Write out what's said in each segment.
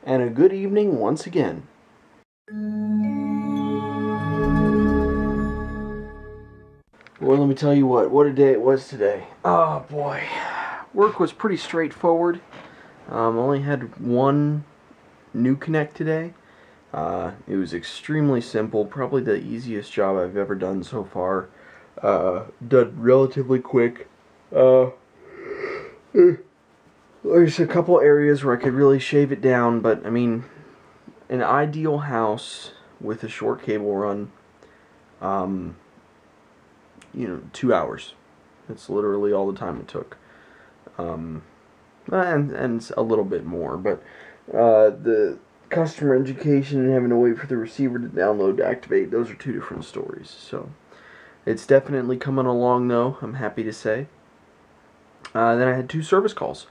and a good evening once again. Well, let me tell you what a day it was today. Oh boy, work was pretty straightforward. Only had one new connect today. It was extremely simple, probably the easiest job I've ever done so far. Done relatively quick. There's a couple areas where I could really shave it down, but I mean, an ideal house with a short cable run, 2 hours. That's literally all the time it took. And a little bit more, but the customer education and having to wait for the receiver to download to activate, those are two different stories. So it's definitely coming along though, I'm happy to say. Then I had 2 service calls.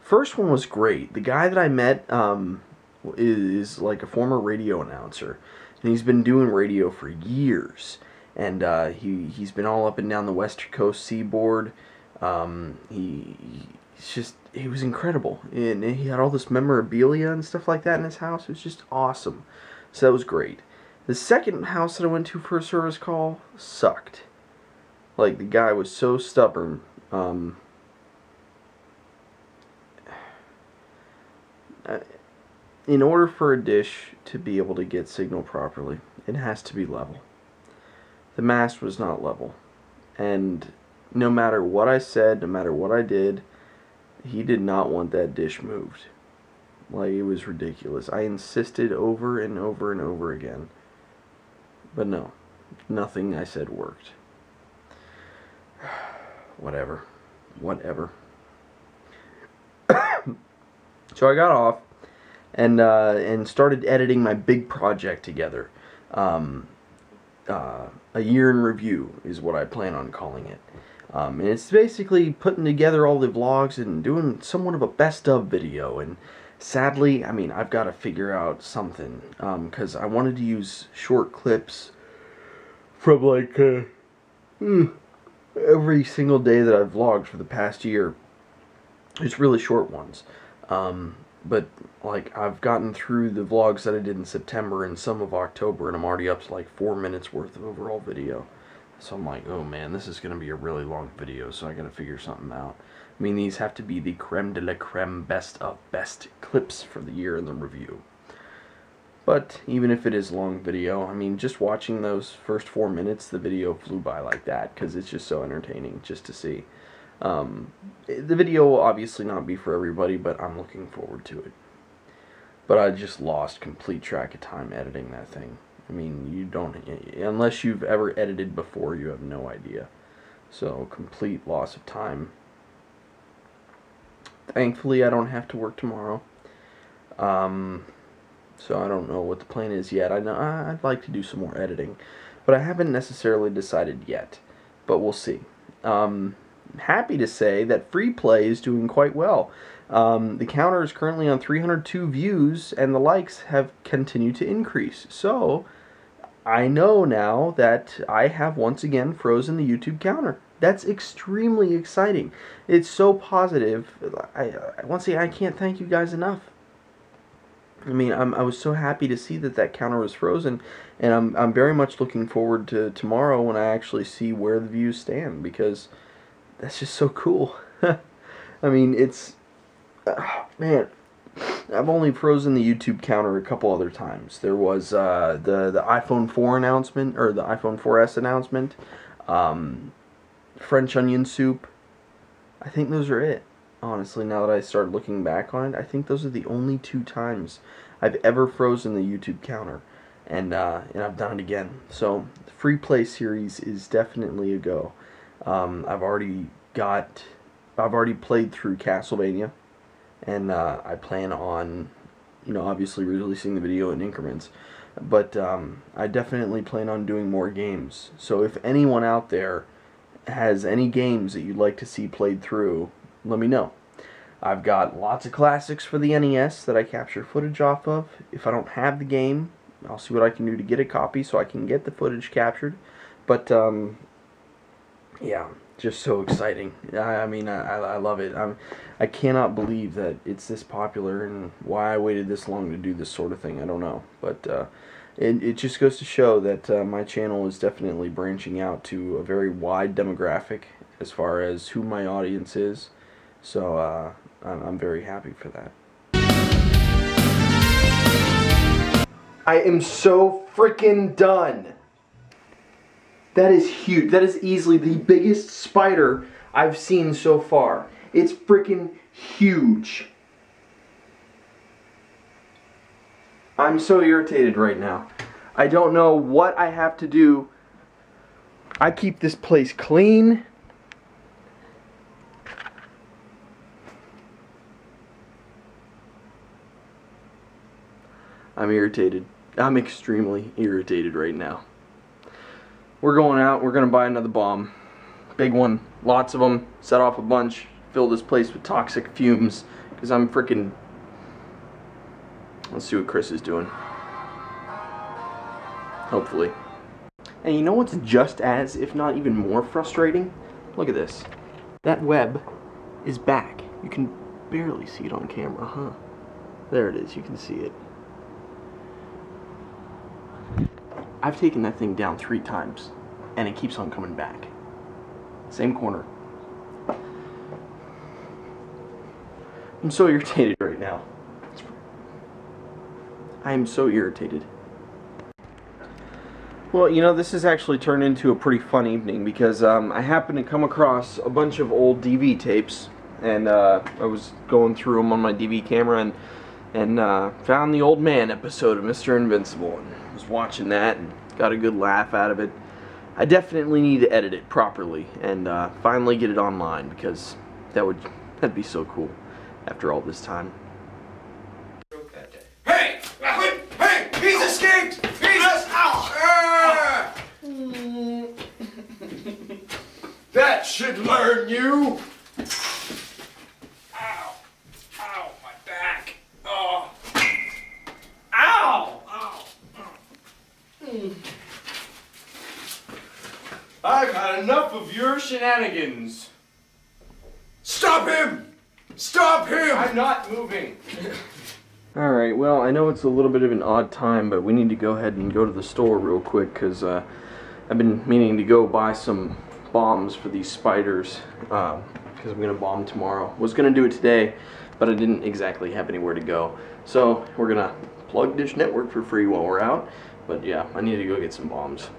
First one was great. The guy that I met is like a former radio announcer, and he's been doing radio for years. And he's been all up and down the West Coast seaboard. He was incredible, and he had all this memorabilia and stuff like that in his house. It was just awesome. So that was great. The second house that I went to for a service call sucked. Like, the guy was so stubborn. In order for a dish to be able to get signal properly, it has to be level. The mast was not level, and no matter what I said, no matter what I did, he did not want that dish moved. Like, it was ridiculous. I insisted over and over and over again, but no, nothing I said worked. Whatever. So I got off and started editing my big project together. A year in review is what I plan on calling it. And it's basically putting together all the vlogs and doing somewhat of a best of video. And sadly, I mean, I've got to figure out something, because I wanted to use short clips from like every single day that I've vlogged for the past year. It's really short ones. But like, I've gotten through the vlogs that I did in September and some of October, and I'm already up to like 4 minutes worth of overall video. So I'm like, oh man, this is going to be a really long video, so I got to figure something out. I mean, these have to be the creme de la creme best of best clips for the year in the review. But even if it is long video, I mean, just watching those first 4 minutes, the video flew by like that, because it's just so entertaining just to see. The video will obviously not be for everybody, but I'm looking forward to it. But I just lost complete track of time editing that thing. I mean, you don't, unless you've ever edited before, you have no idea. So, complete loss of time. Thankfully, I don't have to work tomorrow. So I don't know what the plan is yet. I know I'd like to do some more editing, but I haven't necessarily decided yet. But we'll see. Happy to say that free play is doing quite well. The counter is currently on 302 views, and the likes have continued to increase. So I know now that I have once again frozen the YouTube counter. That's extremely exciting. It's so positive. Once again, I can't thank you guys enough. I mean, I was so happy to see that counter was frozen, and I'm very much looking forward to tomorrow when I actually see where the views stand, because that's just so cool. I mean, it's man, I've only frozen the YouTube counter a couple other times. There was the iPhone 4 announcement, or the iPhone 4S announcement, French onion soup. I think those are it. Honestly, now that I start looking back on it, I think those are the only 2 times I've ever frozen the YouTube counter, and I've done it again. So the free play series is definitely a go. I've already played through Castlevania, and I plan on, obviously releasing the video in increments. But I definitely plan on doing more games. So if anyone out there has any games that you'd like to see played through, let me know. I've got lots of classics for the NES that I capture footage off of. If I don't have the game, I'll see what I can do to get a copy so I can get the footage captured. But yeah, just so exciting. I mean, I love it. I cannot believe that it's this popular, and why I waited this long to do this sort of thing, I don't know. But it just goes to show that my channel is definitely branching out to a very wide demographic as far as who my audience is. So I'm very happy for that. I am so freaking done. That is huge. That is easily the biggest spider I've seen so far. It's freaking huge. I'm so irritated right now. I don't know what I have to do. I keep this place clean. I'm irritated. I'm extremely irritated right now. We're going out, we're going to buy another bomb. Big one, lots of them, set off a bunch, fill this place with toxic fumes, because I'm freaking... Let's see what Chris is doing. Hopefully. And you know what's just as, if not even more frustrating? Look at this. That web is back. You can barely see it on camera, huh? There it is, you can see it. I've taken that thing down 3 times, and it keeps on coming back. Same corner. I'm so irritated right now. I am so irritated. Well, you know, this has actually turned into a pretty fun evening because I happened to come across a bunch of old DV tapes, and I was going through them on my DV camera and found the Old Man episode of Mr. Invincible, and was watching that and got a good laugh out of it. I definitely need to edit it properly and finally get it online, because that'd be so cool after all this time. Hey! Hey! He's escaped! That should learn you! Ow! Ow! My back! Oh! Ow! Ow! I've had enough of your shenanigans! Stop him! Stop him! I'm not moving! Alright, well, I know it's a little bit of an odd time, but we need to go ahead and go to the store real quick, because I've been meaning to go buy some bombs for these spiders, because I'm going to bomb tomorrow. Was going to do it today, but I didn't exactly have anywhere to go. So, we're going to plug Dish Network for free while we're out, but yeah, I need to go get some bombs.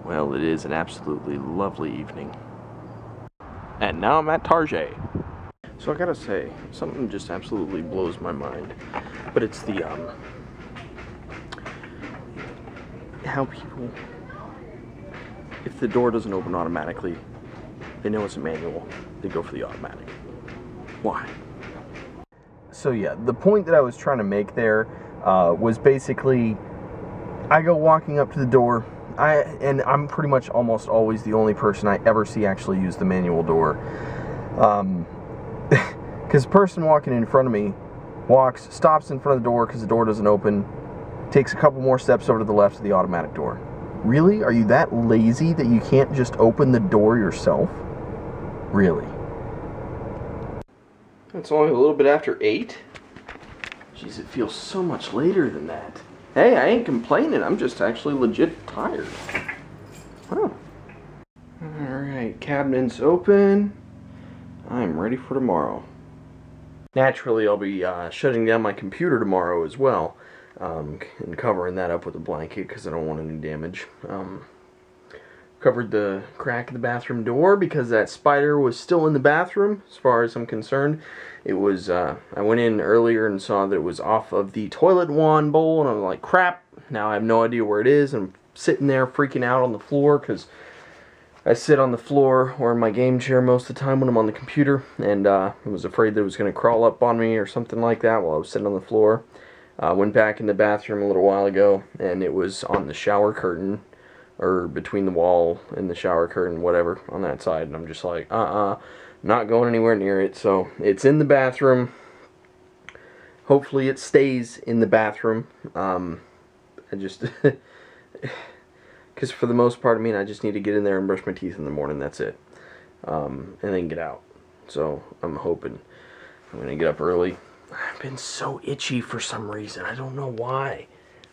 Well, it is an absolutely lovely evening. And now I'm at Target. So I gotta say, something just absolutely blows my mind. But it's the, how people, if the door doesn't open automatically, they know it's a manual, they go for the automatic. Why? So yeah, the point that I was trying to make there was basically, I go walking up to the door, and I'm pretty much almost always the only person I ever see actually use the manual door. Because the person walking in front of me stops in front of the door because the door doesn't open, takes a couple more steps over to the left to the automatic door. Really? Are you that lazy that you can't just open the door yourself? Really? It's only a little bit after 8? Jeez, it feels so much later than that. Hey, I ain't complaining, I'm just actually legit tired. Huh. Alright, cabinet's open. I'm ready for tomorrow. Naturally, I'll be shutting down my computer tomorrow as well, and covering that up with a blanket because I don't want any damage. Covered the crack of the bathroom door because that spider was still in the bathroom, as far as I'm concerned. It was, I went in earlier and saw that it was off of the toilet wand bowl, and I'm like, crap, now I have no idea where it is. I'm sitting there freaking out on the floor because I sit on the floor or in my game chair most of the time when I'm on the computer, and I was afraid that it was going to crawl up on me or something like that while I was sitting on the floor. Went back in the bathroom a little while ago, and it was on the shower curtain, or between the wall and the shower curtain, whatever, on that side, and I'm just like, not going anywhere near it. So it's in the bathroom. Hopefully it stays in the bathroom. I just Because for the most part, I mean, I just need to get in there and brush my teeth in the morning, that's it. And then get out. So I'm hoping I'm going to get up early. I've been so itchy for some reason. I don't know why.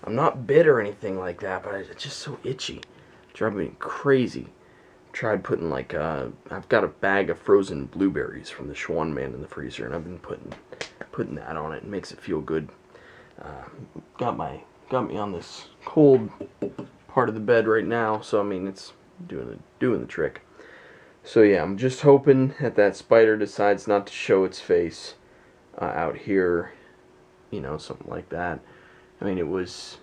I'm not bit or anything like that, but it's just so itchy. Driving me crazy. Tried putting like, I've got a bag of frozen blueberries from the Schwan Man in the freezer, and I've been putting that on it. It makes it feel good. Got me on this cold part of the bed right now, so I mean it's doing the trick. So yeah, I'm just hoping that spider decides not to show its face out here, you know, something like that. I mean, it was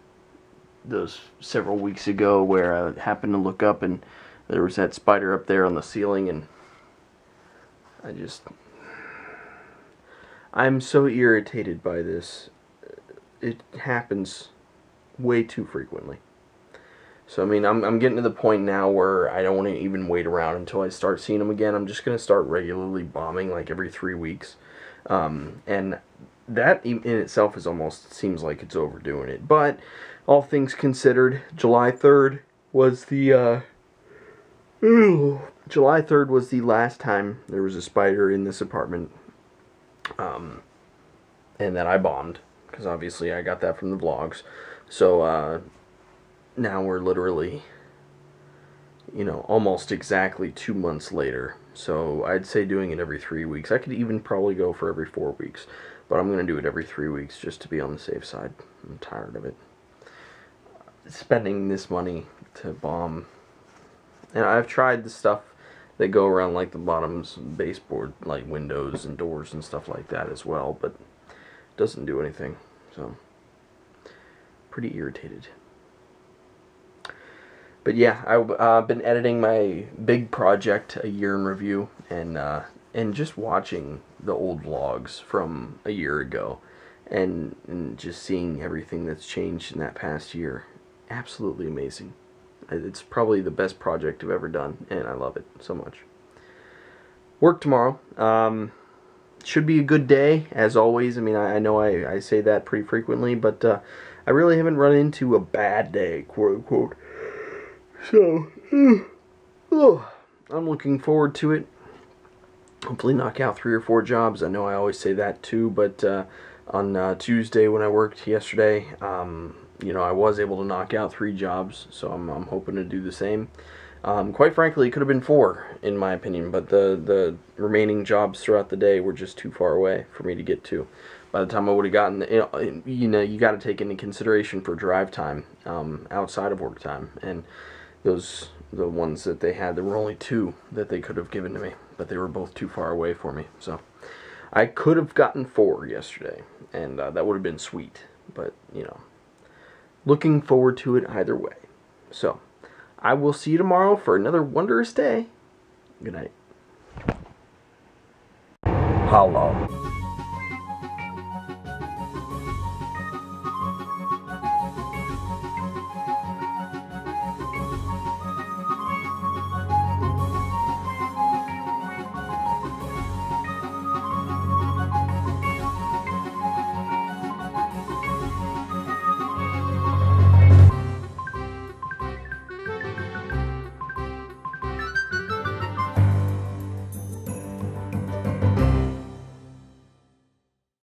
those several weeks ago where I happened to look up and there was that spider up there on the ceiling, and I'm so irritated by this. It happens way too frequently. So I mean, I'm getting to the point now where I don't want to even wait around until I start seeing them again. I'm just going to start regularly bombing like every 3 weeks. And that in itself is almost seems like it's overdoing it. But all things considered, July 3rd was the last time there was a spider in this apartment. And that I bombed, because obviously I got that from the vlogs. So now we're literally, you know, almost exactly 2 months later. So I'd say doing it every 3 weeks. I could even probably go for every 4 weeks, but I'm going to do it every 3 weeks just to be on the safe side. I'm tired of it. Spending this money to bomb. And I've tried the stuff that go around like the bottoms, baseboard, like windows and doors and stuff like that as well, but it doesn't do anything. So pretty irritated. But yeah, I've been editing my big project, A Year in Review, and just watching the old vlogs from a year ago, and just seeing everything that's changed in that past year. Absolutely amazing. It's probably the best project I've ever done, and I love it so much. Work tomorrow. Should be a good day, as always. I mean, I know I say that pretty frequently, but I really haven't run into a bad day, quote unquote. So, I'm looking forward to it. Hopefully knock out 3 or 4 jobs. I know I always say that too, but on Tuesday when I worked yesterday, you know, I was able to knock out 3 jobs, so I'm hoping to do the same. Quite frankly, it could have been 4, in my opinion, but the remaining jobs throughout the day were just too far away for me to get to. By the time I would have gotten, you know, you got to take into consideration for drive time outside of work time, and the ones that they had, there were only 2 that they could have given to me, but they were both too far away for me. So I could have gotten 4 yesterday, and that would have been sweet, but you know, looking forward to it either way. So I will see you tomorrow for another wondrous day. Good night. Hello.